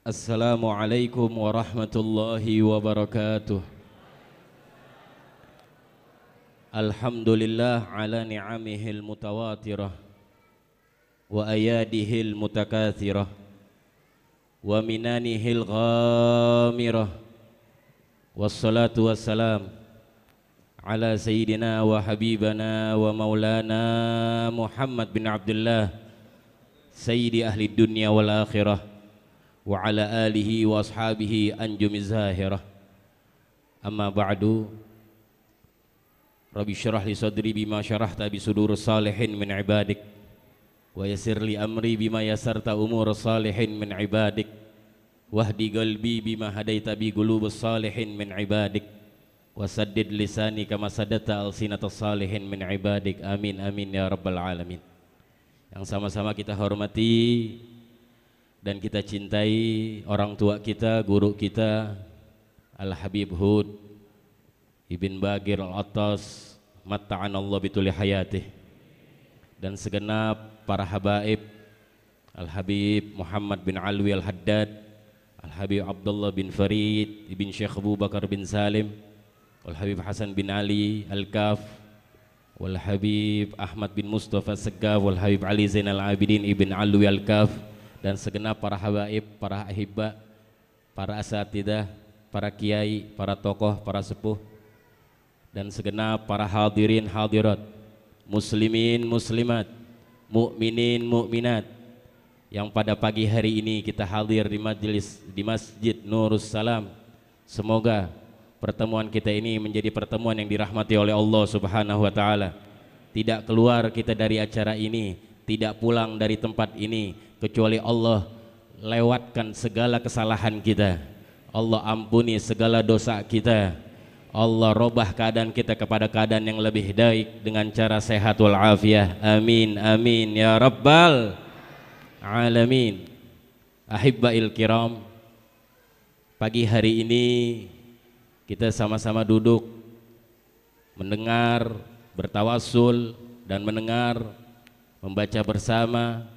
Assalamualaikum warahmatullahi wabarakatuh. Alhamdulillah ala ni'amihil mutawatirah wa ayadihil mutakathirah wa minanihil ghamirah. Wassalatu wassalam ala sayyidina wa habibana wa maulana Muhammad bin Abdullah sayyidi ahli dunya wal akhirah wa ala alihi wa ashabihi anjumiz zahirah. Amma ba'du. Rabbi syrah li sadri bima syarahta bi sudur salihin min ibadik wa yassir li amri bima yassarta umur salihin min ibadik wahdi qalbi bima hadaita bi qulubus salihin min ibadik wasaddid lisani kama sadatta alsinatas salihin min ibadik. Amin amin ya rabbal alamin. Yang sama-sama kita hormati dan kita cintai orang tua kita, guru kita Al-Habib Hud Ibn Bagir Al-Attas matta'anallahu bituli hayatih, dan segenap para habaib Al-Habib Muhammad bin Alwi Al-Haddad, Al-Habib Abdullah bin Farid Ibn Syekh Abu Bakar bin Salim, Al-Habib Hasan bin Ali Al-Kaf, Wal-Habib Ahmad bin Mustafa Segaf, Wal-Habib Ali Zainal Abidin Ibn Alwi Al-Kaf, dan segenap para habaib, para ahibba, para asatidah, para kiai, para tokoh, para sepuh, dan segenap para hadirin hadirat, muslimin muslimat, mukminin mukminat yang pada pagi hari ini kita hadir di majelis di Masjid Nurus Salam. Semoga pertemuan kita ini menjadi pertemuan yang dirahmati oleh Allah Subhanahu wa taala. Tidak keluar kita dari acara ini, tidak pulang dari tempat ini kecuali Allah lewatkan segala kesalahan kita, Allah ampuni segala dosa kita, Allah robah keadaan kita kepada keadaan yang lebih baik dengan cara sehat wal afiyah. Amin amin ya rabbal alamin. Ahibbail kiram, pagi hari ini kita sama-sama duduk mendengar, bertawasul dan mendengar, membaca bersama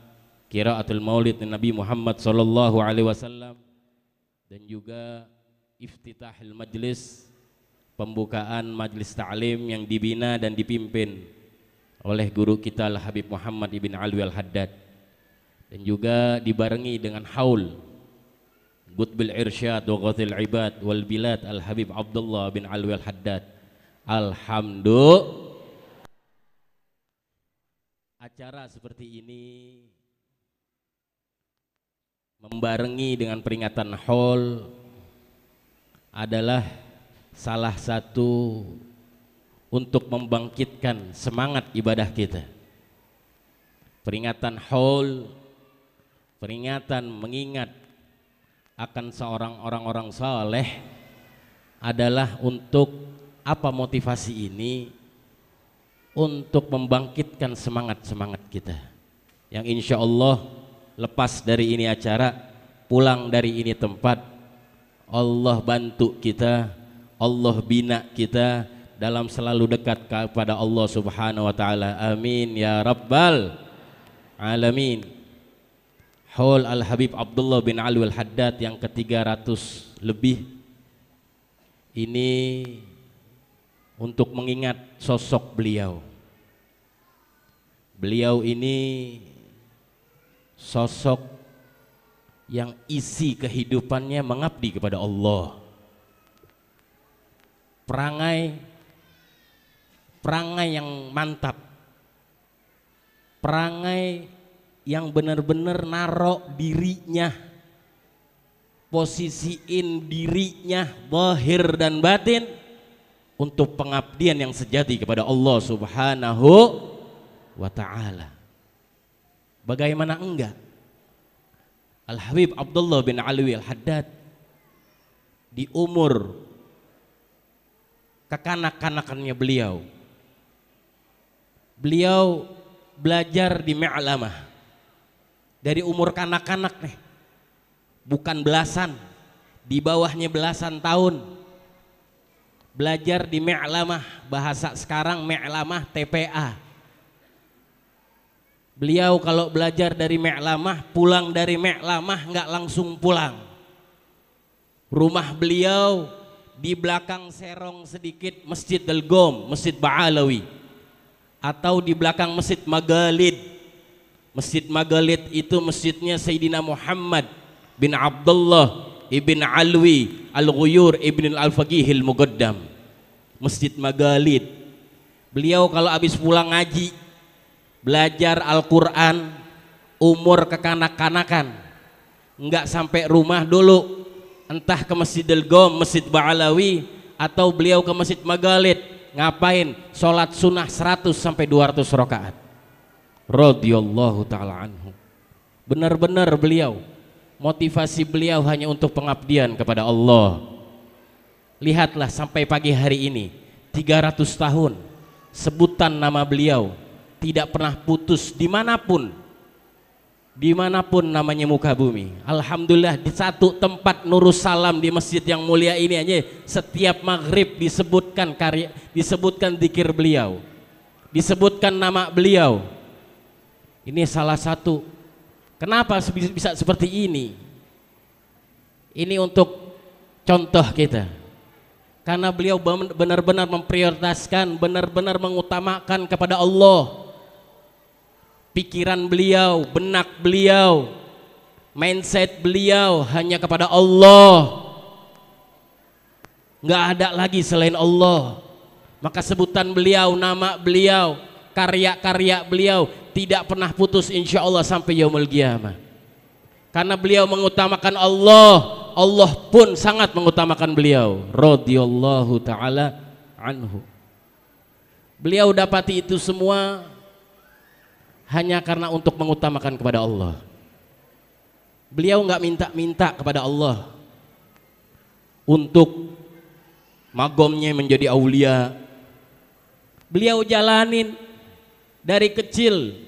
qiraatul maulid Nabi Muhammad sallallahu alaihi wasallam, dan juga iftitahil majlis, pembukaan majlis ta'lim yang dibina dan dipimpin oleh guru kita Al-Habib Muhammad ibn Alwi Al-Haddad, dan juga dibarengi dengan haul Qutbil Irsyad wa Ghathil Ibad wal Bilad Al-Habib Abdullah bin Alwi Al-Haddad. Alhamdulillah, acara seperti ini membarengi dengan peringatan haul adalah salah satu untuk membangkitkan semangat ibadah kita. Peringatan haul, peringatan mengingat akan seorang orang-orang saleh adalah untuk apa motivasi ini? Untuk membangkitkan semangat-semangat kita yang insya Allah lepas dari ini acara, pulang dari ini tempat, Allah bantu kita, Allah bina kita dalam selalu dekat kepada Allah Subhanahu wa taala. Amin ya rabbal alamin. Haul Al-Habib Abdullah bin Alwi Al-Haddad yang ke-300 lebih ini untuk mengingat sosok beliau. Beliau ini sosok yang isi kehidupannya mengabdi kepada Allah. Perangai yang mantap, perangai yang benar-benar narok dirinya, posisiin dirinya zahir dan batin untuk pengabdian yang sejati kepada Allah Subhanahu wa ta'ala. Bagaimana enggak Al-Habib Abdullah bin Alwi Al-Haddad di umur kekanak-kanakannya beliau belajar di Mi'lamah dari umur kanak-kanak nih, bukan belasan, di bawahnya belasan tahun, belajar di Mi'lamah, bahasa sekarang Mi'lamah TPA. Beliau kalau belajar dari Mi'lamah, pulang dari Mi'lamah nggak langsung pulang, Rumah beliau di belakang serong sedikit Masjid Al-Gom, Masjid Ba'alawi, atau di belakang Masjid Magalid. Masjid Magalid itu masjidnya Sayyidina Muhammad bin Abdullah ibn Alwi Al-Ghuyur ibn Al-Faqih Al-Muqaddam. Masjid Magalid. Beliau kalau habis pulang ngaji, belajar Al-Quran, umur kekanak-kanakan, nggak sampai rumah dulu, entah ke Masjid Al-Gom, Masjid Ba'alawi, atau beliau ke Masjid Magalid. Ngapain? Sholat sunnah 100 sampai 200 rakaat. Radhiyallahu ta'ala anhu. Benar-benar beliau, motivasi beliau hanya untuk pengabdian kepada Allah. Lihatlah sampai pagi hari ini, 300 tahun, sebutan nama beliau tidak pernah putus dimanapun namanya muka bumi. Alhamdulillah, di satu tempat Nurus Salam di masjid yang mulia ini aja setiap maghrib disebutkan zikir beliau, disebutkan nama beliau. Ini salah satu kenapa bisa seperti ini. Ini untuk contoh kita, karena beliau benar-benar memprioritaskan, benar-benar mengutamakan kepada Allah. Pikiran beliau, benak beliau, mindset beliau hanya kepada Allah, nggak ada lagi selain Allah. Maka sebutan beliau, nama beliau, karya-karya beliau tidak pernah putus insya Allah sampai yaumul qiyamah. Karena beliau mengutamakan Allah, Allah pun sangat mengutamakan beliau. Radhiyallahu ta'ala anhu. Beliau dapati itu semua hanya karena untuk mengutamakan kepada Allah. Beliau nggak minta-minta kepada Allah untuk magomnya menjadi aulia. Beliau jalanin dari kecil,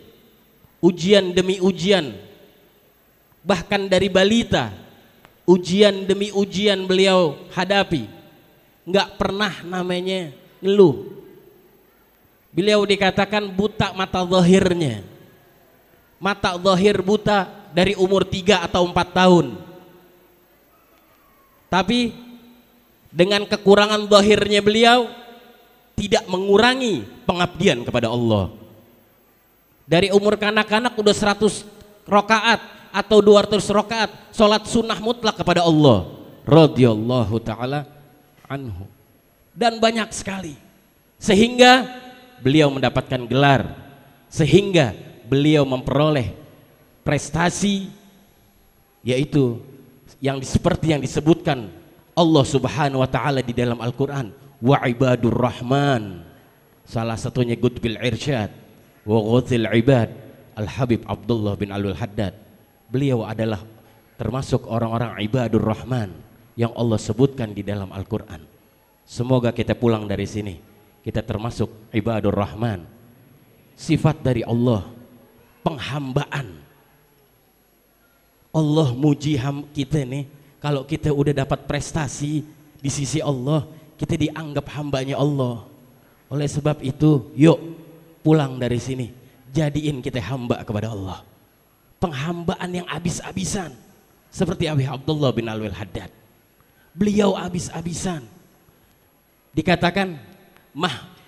ujian demi ujian, bahkan dari balita, ujian demi ujian beliau hadapi. Nggak pernah namanya ngeluh. Beliau dikatakan buta mata zahirnya. Mata zahir buta dari umur 3 atau 4 tahun. Tapi dengan kekurangan zahirnya beliau tidak mengurangi pengabdian kepada Allah. Dari umur kanak-kanak udah 100 rakaat atau 200 rakaat sholat sunnah mutlak kepada Allah. Radhiyallahu ta'ala anhu. Dan banyak sekali. Sehingga beliau mendapatkan gelar, sehingga beliau memperoleh prestasi, yaitu seperti yang disebutkan Allah Subhanahu wa ta'ala di dalam Al-Quran, wa ibadur rahman, salah satunya Qutbil Irsyad wa Ghuthil Ibad Al-Habib Abdullah bin Alul Haddad. Beliau adalah termasuk orang-orang ibadur rahman yang Allah sebutkan di dalam Al-Quran. Semoga kita pulang dari sini kita termasuk ibadur rahman. Sifat dari Allah, penghambaan. Allah muji kita nih, kalau kita udah dapat prestasi di sisi Allah, kita dianggap hambanya Allah. Oleh sebab itu, yuk pulang dari sini, jadiin kita hamba kepada Allah. Penghambaan yang habis-habisan, seperti Abi Abdullah bin Alwi Haddad. Beliau habis-habisan. Dikatakan,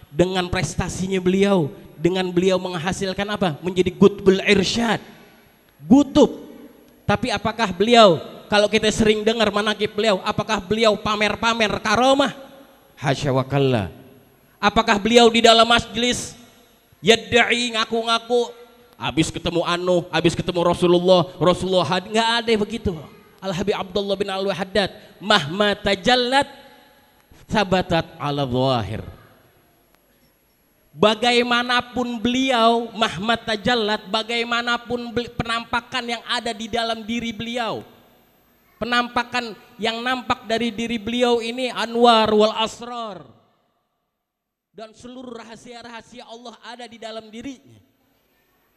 dengan prestasinya beliau, dengan beliau menghasilkan apa? Menjadi Qutbul Irsyad, Qutub. Tapi apakah beliau, kalau kita sering dengar manaqib beliau, apakah beliau pamer-pamer karomah? Hasya wa kalla. Apakah beliau di dalam majlis yadda'i, ngaku-ngaku habis ketemu habis ketemu Rasulullah hadir? Nggak ada begitu. Al-Habib Abdullah bin Alwi Haddad, mahma tajallat sabatat ala zahir. Bagaimanapun beliau mahmat tajallat, bagaimanapun penampakan yang ada di dalam diri beliau, penampakan yang nampak dari diri beliau ini anwar wal asrar, dan seluruh rahasia-rahasia Allah ada di dalam dirinya.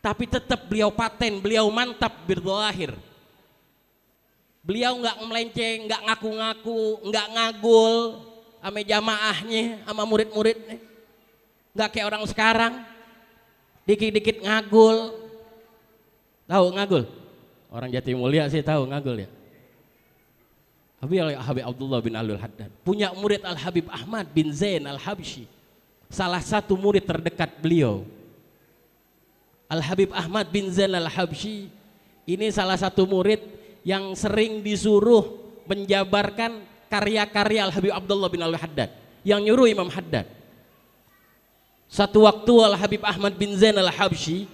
Tapi tetap beliau paten, beliau mantap berzahir. Beliau nggak melenceng, nggak ngaku-ngaku, nggak ngagul sama jamaahnya, sama murid-muridnya. Nggak kayak orang sekarang, dikit-dikit ngagul. Tahu ngagul? Orang Jatimulya sih tahu ngagul ya. Habib Abdullah bin Alul Haddad punya murid Al-Habib Ahmad bin Zain Al-Habsyi, salah satu murid terdekat beliau. Al-Habib Ahmad bin Zain Al-Habsyi ini salah satu murid yang sering disuruh menjabarkan karya-karya Al-Habib Abdullah bin Alul Haddad, yang nyuruh Imam Haddad. Satu waktu Al-Habib Ahmad bin Zain Al-Habsyi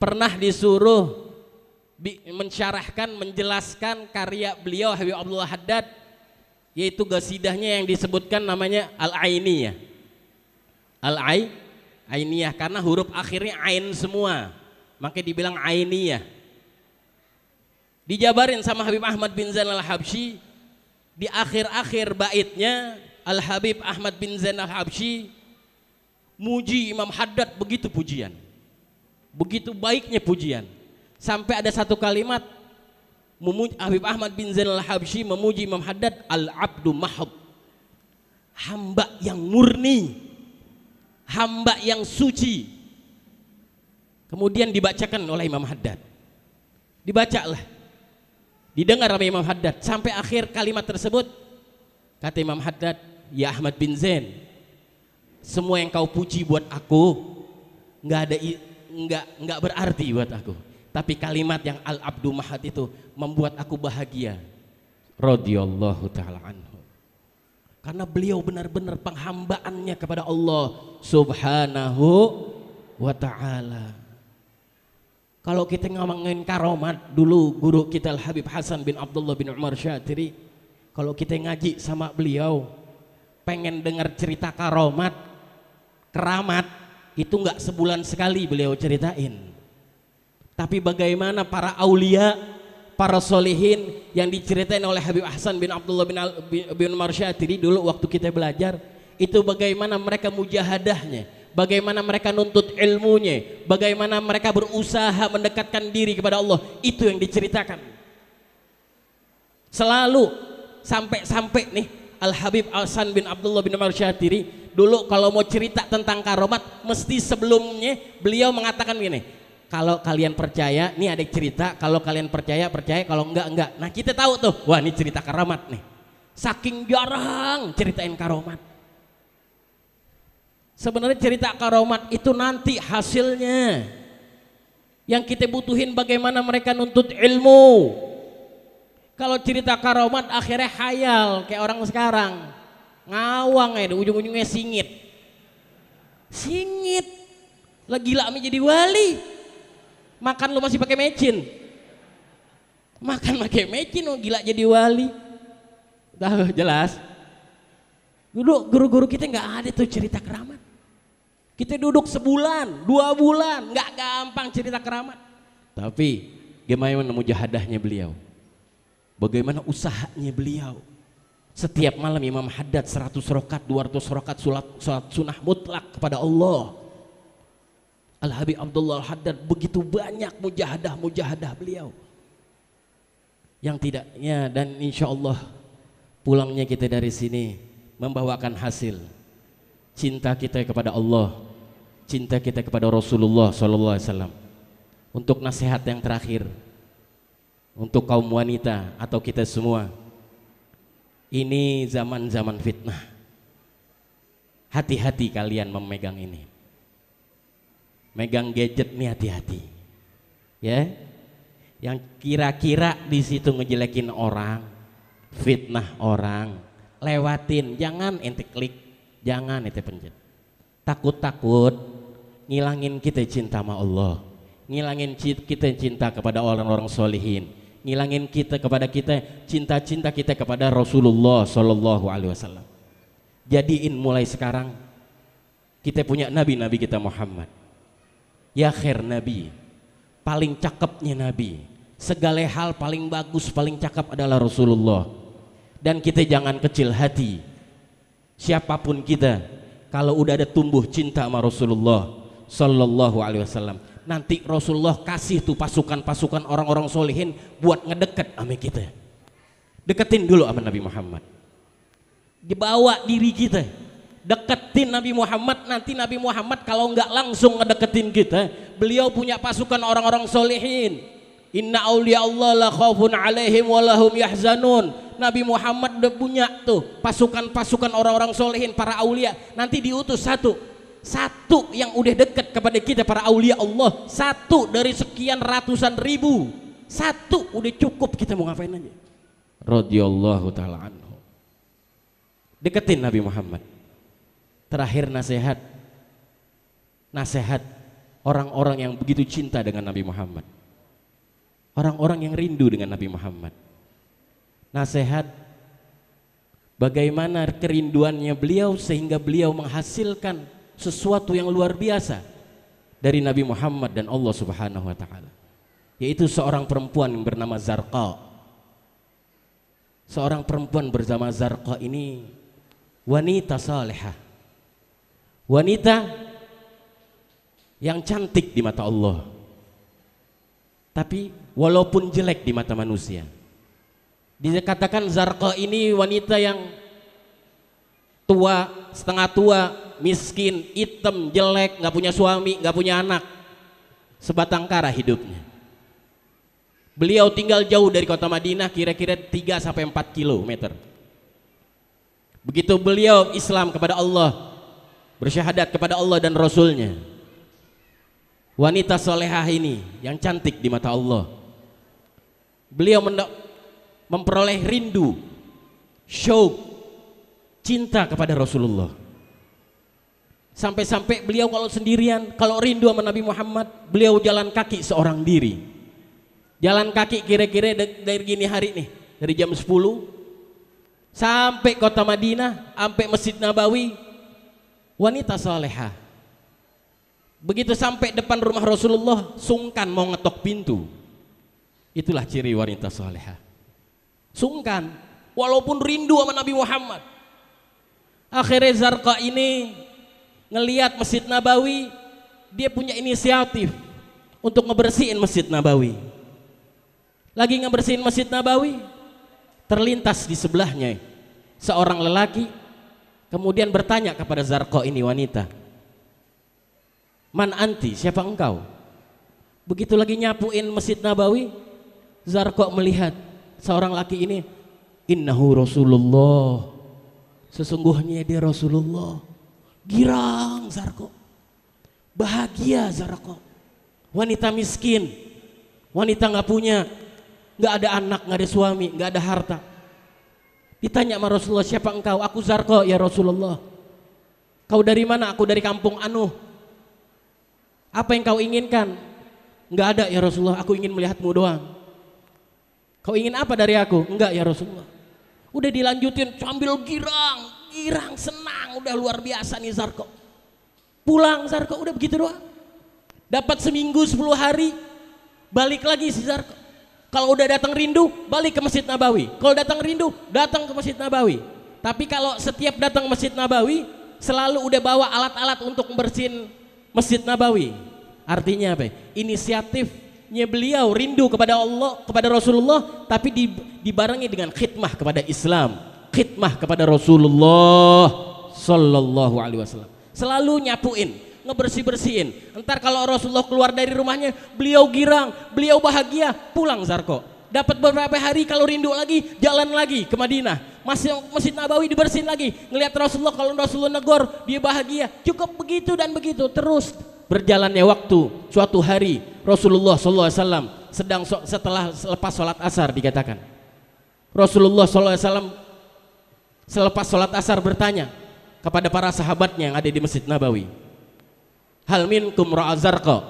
pernah disuruh mensyarahkan, menjelaskan karya beliau Habib Abdullah Haddad, yaitu qasidahnya yang disebutkan namanya Al-Ainiyah. Ainiyah karena huruf akhirnya ain semua, makanya dibilang Ainiyah. Dijabarin sama Habib Ahmad bin Zain Al-Habsyi, di akhir-akhir baitnya Al-Habib Ahmad bin Zain Al-Habsyi muji Imam Haddad begitu pujian, begitu baiknya pujian, sampai ada satu kalimat Habib Ahmad bin Zain Al-Habsyi memuji Imam Haddad, al-abdu mahab, hamba yang murni, hamba yang suci. Kemudian dibacakan oleh Imam Haddad, dibacalah, didengar oleh Imam Haddad sampai akhir kalimat tersebut. Kata Imam Haddad, ya Ahmad bin Zain, semua yang kau puji buat aku nggak berarti buat aku, tapi kalimat yang al-abdu mahad itu membuat aku bahagia. Radhiyallahu taala anhu. Karena beliau benar-benar penghambaannya kepada Allah Subhanahu wa taala. Kalau kita ngomongin karomat, dulu guru kita Al-Habib Hasan bin Abdullah bin Umar Syatiri, kalau kita ngaji sama beliau pengen dengar cerita karamat, keramat, itu nggak sebulan sekali beliau ceritain. Tapi bagaimana para aulia, para solihin yang diceritain oleh Habib Hasan bin Abdullah bin Umar Syatiri dulu waktu kita belajar, itu bagaimana mereka mujahadahnya, bagaimana mereka nuntut ilmunya, bagaimana mereka berusaha mendekatkan diri kepada Allah, itu yang diceritakan. Selalu sampai nih Al-Habib Hasan bin Abdullah bin Umar Syatiri dulu kalau mau cerita tentang karomat, mesti sebelumnya beliau mengatakan gini, kalau kalian percaya, nih ada cerita, kalau kalian percaya, kalau enggak. Nah kita tahu tuh, wah ini cerita karamat nih. Saking jarang ceritain karomat. Sebenarnya cerita karomat itu nanti hasilnya. Yang kita butuhin bagaimana mereka nuntut ilmu. Kalau cerita karomat akhirnya khayal kayak orang sekarang. Ngawang ya, ujung-ujungnya singit. Lagi gila jadi wali. Makan lu masih pakai mecin. Makan pakai mecin, oh gila jadi wali. Tahu jelas. Dulu guru-guru kita nggak ada tuh cerita keramat. Kita duduk sebulan, 2 bulan, nggak gampang cerita keramat. Tapi bagaimana mujahadahnya beliau, bagaimana usahanya beliau. Setiap malam Imam Haddad 100 rakaat, 200 rakaat salat sunnah mutlak kepada Allah. Al-Habib Abdullah Haddad begitu banyak mujahadah beliau. Yang tidaknya, dan insya Allah pulangnya kita dari sini membawakan hasil cinta kita kepada Allah, cinta kita kepada Rasulullah SAW. Untuk nasihat yang terakhir untuk kaum wanita atau kita semua, ini zaman-zaman fitnah. Hati-hati kalian memegang ini. Megang gadget nih hati-hati. Ya. Yang kira-kira di situ ngejelekin orang, fitnah orang, lewatin, jangan ente klik, jangan ente pencet. Takut-takut ngilangin kita cinta sama Allah, ngilangin kita cinta kepada orang-orang solihin, ngilangin kita cinta kita kepada Rasulullah Sallallahu Alaihi Wasallam. Jadiin mulai sekarang kita punya nabi kita Muhammad. Ya khair nabi, paling cakepnya nabi, segala hal paling bagus, paling cakep adalah Rasulullah. Dan kita jangan kecil hati, siapapun kita, kalau udah ada tumbuh cinta sama Rasulullah Sallallahu Alaihi Wasallam, nanti Rasulullah kasih tuh pasukan-pasukan orang-orang solihin buat ngedeket sama kita. Deketin dulu sama Nabi Muhammad, dibawa diri kita, deketin Nabi Muhammad. Nanti Nabi Muhammad kalau nggak langsung ngedeketin kita, beliau punya pasukan orang-orang solihin, Inna awliya Allah la khaufun alaihim walahum yahzanun. Nabi Muhammad udah punya tuh pasukan-pasukan orang-orang solehin, para aulia. Nanti diutus satu yang udah dekat kepada kita, para aulia Allah. Satu dari sekian ratusan ribu. Satu udah cukup, kita mau ngapain aja. Radhiyallahu ta'ala anhu. Deketin Nabi Muhammad. Terakhir nasihat orang-orang yang begitu cinta dengan Nabi Muhammad, orang-orang yang rindu dengan Nabi Muhammad. Nasihat bagaimana kerinduannya beliau sehingga beliau menghasilkan sesuatu yang luar biasa dari Nabi Muhammad dan Allah Subhanahu wa taala, yaitu seorang perempuan yang bernama Zarqa. Seorang perempuan bernama Zarqa ini wanita salihah, wanita yang cantik di mata Allah, tapi walaupun jelek di mata manusia. Dikatakan Zarqa ini wanita yang tua, setengah tua, miskin, hitam, jelek, nggak punya suami, nggak punya anak, sebatang kara hidupnya. Beliau tinggal jauh dari kota Madinah, kira-kira 3 sampai 4 kilometer. Begitu beliau Islam kepada Allah, bersyahadat kepada Allah dan Rasulnya, wanita solehah ini yang cantik di mata Allah, beliau memperoleh rindu, syauq, cinta kepada Rasulullah. Sampai-sampai beliau kalau sendirian, kalau rindu sama Nabi Muhammad, beliau jalan kaki seorang diri. Jalan kaki kira-kira dari gini hari nih, dari jam 10 sampai kota Madinah, sampai Masjid Nabawi. Wanita salehah. Begitu sampai depan rumah Rasulullah, sungkan mau ngetok pintu. Itulah ciri wanita salehah. Sungkan, walaupun rindu sama Nabi Muhammad. Akhirnya Zarqa ini ngelihat Masjid Nabawi, dia punya inisiatif untuk ngebersihin Masjid Nabawi. Lagi ngebersihin Masjid Nabawi, terlintas di sebelahnya seorang lelaki, kemudian bertanya kepada Zarqa ini, wanita, man anti, siapa engkau? Begitu lagi nyapuin Masjid Nabawi, Zarqa melihat seorang laki ini, innahu Rasulullah, sesungguhnya dia Rasulullah. Girang Zarqa, bahagia Zarqa, wanita miskin, wanita nggak punya, nggak ada anak, nggak ada suami, nggak ada harta. Ditanya sama Rasulullah, siapa engkau? Aku Zarqa ya Rasulullah. Kau dari mana? Aku dari kampung Anu. Apa yang kau inginkan? Nggak ada ya Rasulullah, aku ingin melihatmu doang. Kau ingin apa dari aku? Enggak ya Rasulullah. Udah dilanjutin sambil girang senang, udah luar biasa nih Zarqa. Pulang Zarqa udah begitu doang. Dapat seminggu 10 hari, balik lagi si Zarqa. Kalau udah datang rindu, balik ke Masjid Nabawi. Kalau datang rindu, datang ke Masjid Nabawi. Tapi kalau setiap datang Masjid Nabawi, selalu udah bawa alat-alat untuk membersihin Masjid Nabawi. Artinya apa? Inisiatifnya beliau rindu kepada Allah, kepada Rasulullah, tapi dibarengi dengan khidmah kepada Islam, khidmah kepada Rasulullah Sallallahu Alaihi Wasallam. Selalu nyapuin, ngebersih-bersihin. Entar kalau Rasulullah keluar dari rumahnya, beliau girang, beliau bahagia, pulang Zarqa. Dapat beberapa hari, kalau rindu lagi, jalan lagi ke Madinah. Masjid Nabawi dibersihin lagi. Ngelihat Rasulullah, kalau Rasulullah negor, dia bahagia. Cukup begitu dan begitu terus. Berjalannya waktu, suatu hari Rasulullah SAW sedang selepas sholat asar, dikatakan Rasulullah SAW selepas sholat asar bertanya kepada para sahabatnya yang ada di Masjid Nabawi, hal minkum ra'a Zarqa,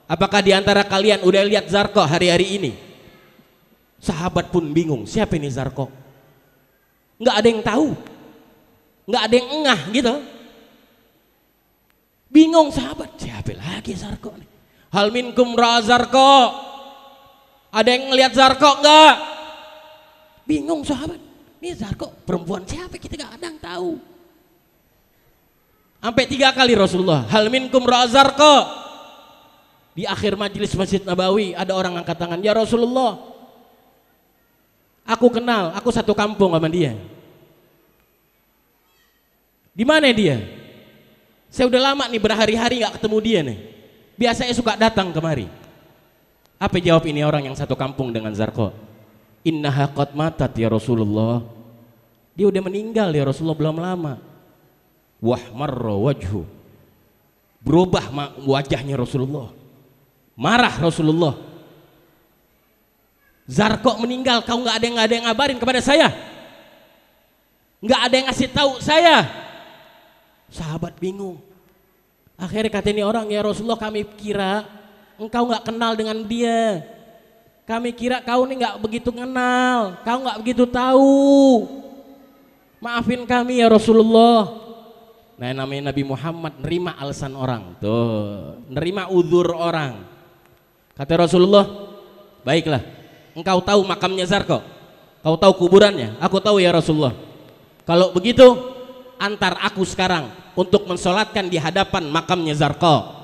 apakah diantara kalian udah lihat Zarqa hari-hari ini? Sahabat pun bingung, siapa ini Zarqa? Nggak ada yang tahu, nggak ada yang engah gitu. Bingung sahabat, siapa lagi Zarqa nih? Hal minkum ra'a Zarqa, ada yang ngelihat Zarqa enggak? Bingung sahabat, ini Zarqa perempuan siapa, kita nggak ada yang tahu. Sampai 3 kali Rasulullah, hal minkum ra'a Zarqa. Di akhir majelis Masjid Nabawi ada orang angkat tangan, ya Rasulullah, aku kenal, aku satu kampung sama dia. Di mana dia? Saya udah lama nih, berhari-hari nggak ketemu dia nih. Biasanya suka datang kemari. Apa jawab ini orang yang satu kampung dengan Zarqa? Innaha qad matat ya Rasulullah. Dia udah meninggal ya Rasulullah, belum lama. Wahmarra wajhu, berubah wajahnya Rasulullah, marah Rasulullah. Zarqa meninggal, kau nggak ada yang ngabarin kepada saya, nggak ada yang ngasih tahu saya. Sahabat bingung. Akhirnya kata ini orang, ya Rasulullah, kami kira engkau nggak kenal dengan dia, kami kira kau ini nggak begitu kenal, kau nggak begitu tahu, maafin kami ya Rasulullah. Nah, namanya Nabi Muhammad nerima alasan orang, tuh nerima uzur orang. Kata Rasulullah, baiklah, engkau tahu makamnya Zarqa, kau tahu kuburannya, aku tahu ya Rasulullah. Kalau begitu antar aku sekarang untuk mensolatkan di hadapan makamnya Zarqa.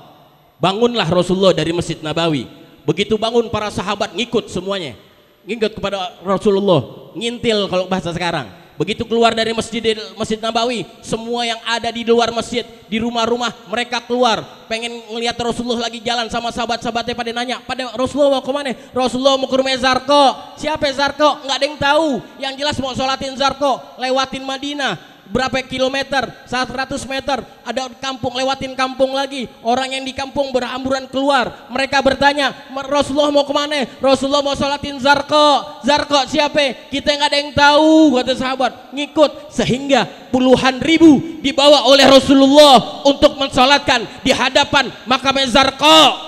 Bangunlah Rasulullah dari Masjid Nabawi. Begitu bangun, para sahabat ngikut semuanya, ngikut kepada Rasulullah, ngintil kalau bahasa sekarang. Begitu keluar dari Masjid Nabawi, semua yang ada di luar masjid, di rumah-rumah, mereka keluar pengen ngelihat Rasulullah lagi jalan sama sahabat-sahabatnya. Pada nanya, pada Rasulullah mau kemana? Rasulullah mau ke rumah Zarqa. Siapa Zarqa? Nggak ada yang tahu. Yang jelas mau sholatin Zarqa, lewatin Madinah. Berapa kilometer? 100 meter. Ada kampung, lewatin kampung lagi. Orang yang di kampung berhamburan keluar. Mereka bertanya, Rasulullah mau kemana? Rasulullah mau sholatin Zarqa. Zarqa siapa? Kita nggak ada yang tahu, kata sahabat. Ngikut, sehingga puluhan ribu dibawa oleh Rasulullah untuk mensolatkan di hadapan makam Zarqa.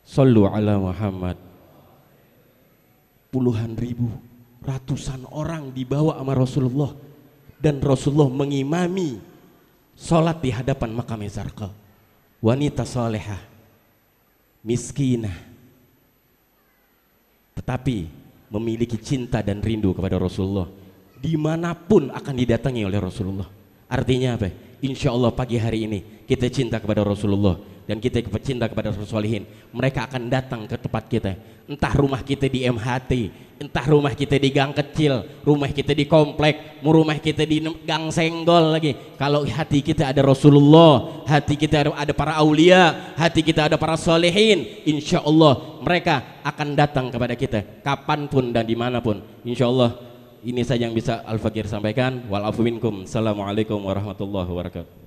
Sallu ala Muhammad. Puluhan ribu, ratusan orang dibawa sama Rasulullah, dan Rasulullah mengimami sholat di hadapan makam Zarqa. Wanita salehah, miskinah, tetapi memiliki cinta dan rindu kepada Rasulullah, dimanapun akan didatangi oleh Rasulullah. Artinya apa? Insya Allah pagi hari ini kita cinta kepada Rasulullah dan kita cinta kepada Rasulullah, mereka akan datang ke tempat kita. Entah rumah kita di MHT, entah rumah kita di gang kecil, rumah kita di komplek, rumah kita di gang senggol lagi. Kalau hati kita ada Rasulullah, hati kita ada para aulia, hati kita ada para solehin, insya Allah mereka akan datang kepada kita kapanpun dan dimanapun. Insya Allah. Ini saja yang bisa Al-Fakir sampaikan. Wal afu minkum. Assalamualaikum warahmatullahi wabarakatuh.